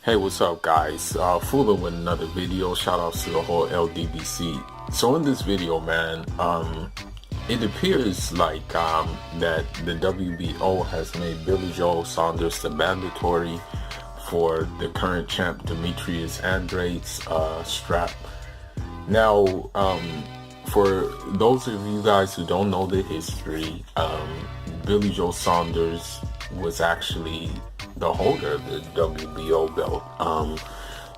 Hey, what's up, guys? Fuller with another video. Shout outs to the whole LDBC. So in this video, man, it appears like that the WBO has made Billy Joe Saunders the mandatory for the current champ Demetrius Andrade's strap. Now, for those of you guys who don't know the history, Billy Joe Saunders was actually the holder of the WBO belt,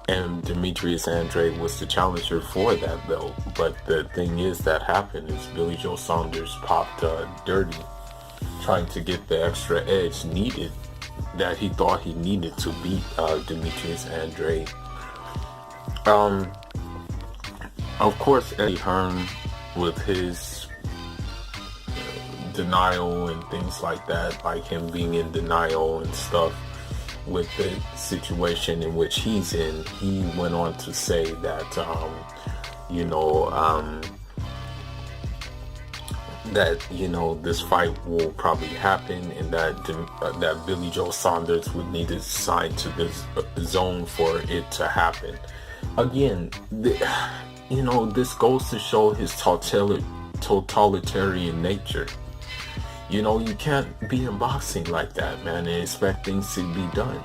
and Demetrius Andrade was the challenger for that belt. But the thing is that happened is Billy Joe Saunders popped dirty, trying to get the extra edge needed that he thought he needed to beat Demetrius Andrade. Of course, Eddie Hearn, with his denial and things like that, like him being in denial and stuff with the situation in which he's in, he went on to say that this fight will probably happen, and that Billy Joe Saunders would need to sign to this zone for it to happen. Again, this goes to show his totalitarian nature. You can't be in boxing like that, man, and expect things to be done.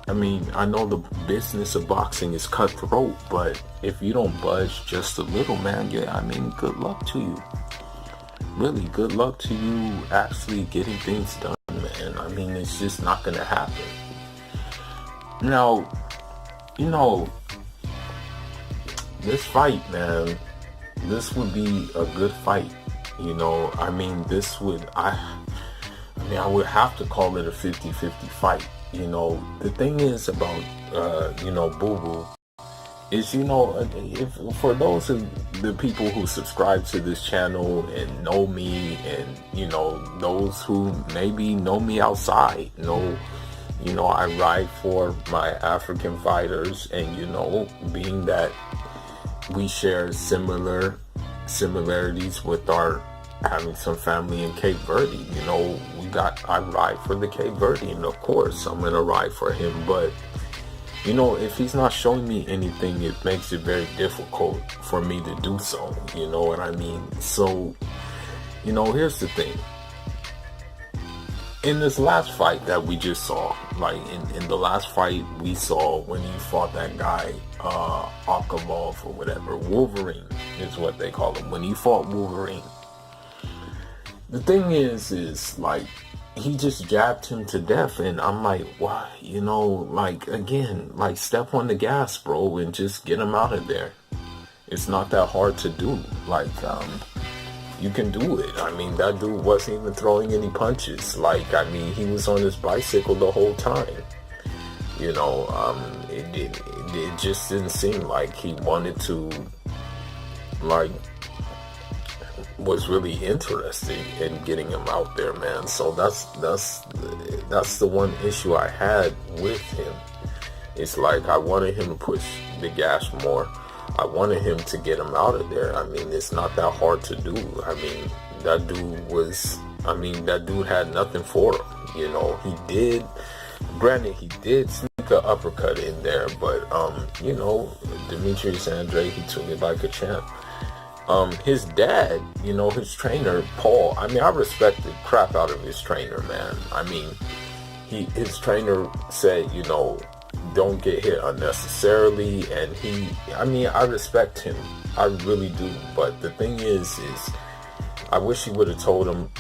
I mean, I know the business of boxing is cutthroat, but if you don't budge just a little, man, good luck to you. Really, good luck to you actually getting things done, man. I mean, it's just not going to happen. Now, this fight, man, this would be a good fight. I would have to call it a 50-50 fight. The thing is about, Boo Boo is, if for those of the people who subscribe to this channel and know me, and, those who maybe know me outside, I ride for my African fighters, and, being that we share similarities with our having some family in Cape Verde. I ride for the Cape Verde, and of course I'm gonna ride for him. But if he's not showing me anything, it makes it very difficult for me to do so. You know what I mean? So here's the thing. In this last fight that we just saw, like in the last fight we saw when he fought that guy, Akamov or whatever, Wolverine is what they call him, when he fought Wolverine. The thing is like, he just jabbed him to death, and I'm like, what? Again, step on the gas, bro, and just get him out of there. It's not that hard to do. You can do it. I mean, that dude wasn't even throwing any punches. He was on his bicycle the whole time. It just didn't seem like he wanted to, was really interested in getting him out there, man. So that's the one issue I had with him. It's like, I wanted him to push the gas more. I wanted him to get him out of there. I mean, it's not that hard to do. I mean, that dude had nothing for him. He did sneak an uppercut in there, but, Demetrius Andrade, he took it like a champ. His dad, his trainer, Paul, I respect the crap out of his trainer, man. His trainer said, don't get hit unnecessarily, and I respect him, I really do. But the thing is I wish he would have told him,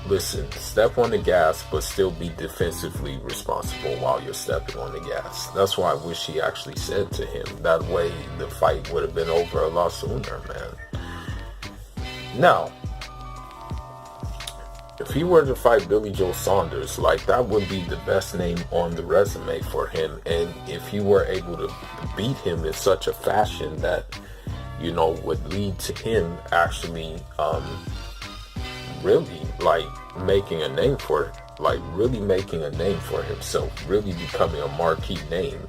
listen, step on the gas, but still be defensively responsible while you're stepping on the gas. That's why I wish he actually said to him. That way the fight would have been over a lot sooner, man. Now, if he were to fight Billy Joe Saunders, that would be the best name on the resume for him. And if he were able to beat him in such a fashion that, would lead to him actually, really making a name for himself, really becoming a marquee name,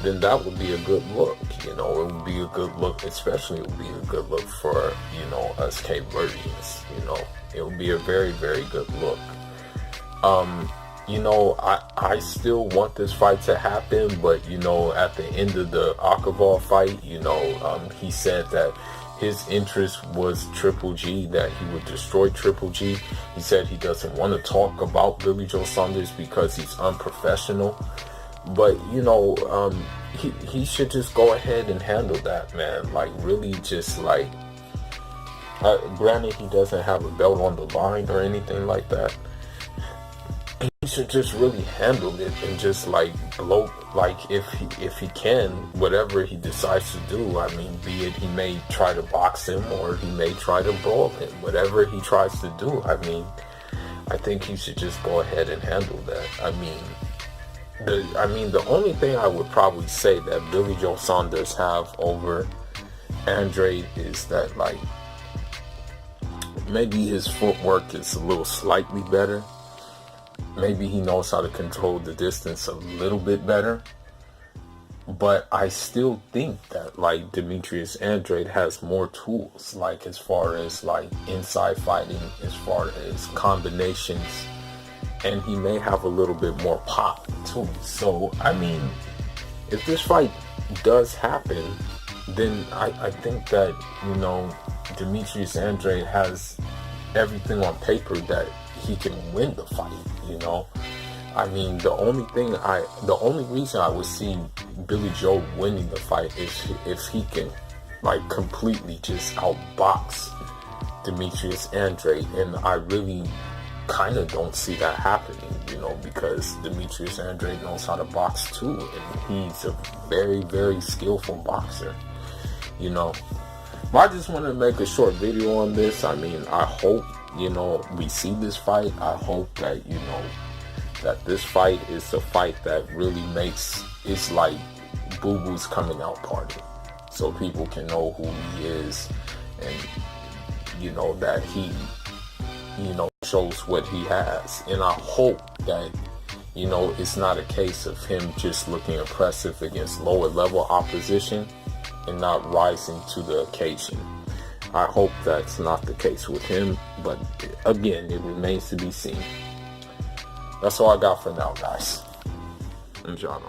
then that would be a good look. It would be a good look, especially it would be a good look for, us Cape Verdeans. It would be a very, very good look. you know, I still want this fight to happen, but, you know, at the end of the Akavov fight, you know, he said that his interest was Triple G, that he would destroy Triple G. He said he doesn't want to talk about Billy Joe Saunders because he's unprofessional. But, you know, he should just go ahead and handle that, man. Like, really just, like, granted, he doesn't have a belt on the line or anything like that. He should just really handle it and just, like, blow, like, if he can, whatever he decides to do. I mean, be it he may try to box him or he may try to brawl him. Whatever he tries to do, I mean, I think he should just go ahead and handle that. I mean, the only thing I would probably say that Billy Joe Saunders have over Andrade is that, like, maybe his footwork is a little slightly better. Maybe he knows how to control the distance a little bit better. But I still think that, like, Demetrius Andrade has more tools, like, as far as, like, inside fighting, as far as combinations, and he may have a little bit more pop too. So, I mean, if this fight does happen, then I think that, you know, Demetrius Andrade has everything on paper that he can win the fight, you know. I mean, the only reason I would see Billy Joe winning the fight is if he can, like, completely just outbox Demetrius Andrade, and I really kind of don't see that happening, you know, because Demetrius Andrade knows how to box too, and he's a very, very skillful boxer, you know. But I just wanted to make a short video on this. I mean, I hope, you know, we see this fight. I hope that, you know, that this fight is a fight that really makes, it's like Boo Boo's coming out party, so people can know who he is, and, you know, that he, you know, shows what he has. And I hope that, you know, it's not a case of him just looking impressive against lower level opposition and not rising to the occasion. I hope that's not the case with him, but again, it remains to be seen. That's all I got for now, guys. Enjoy on.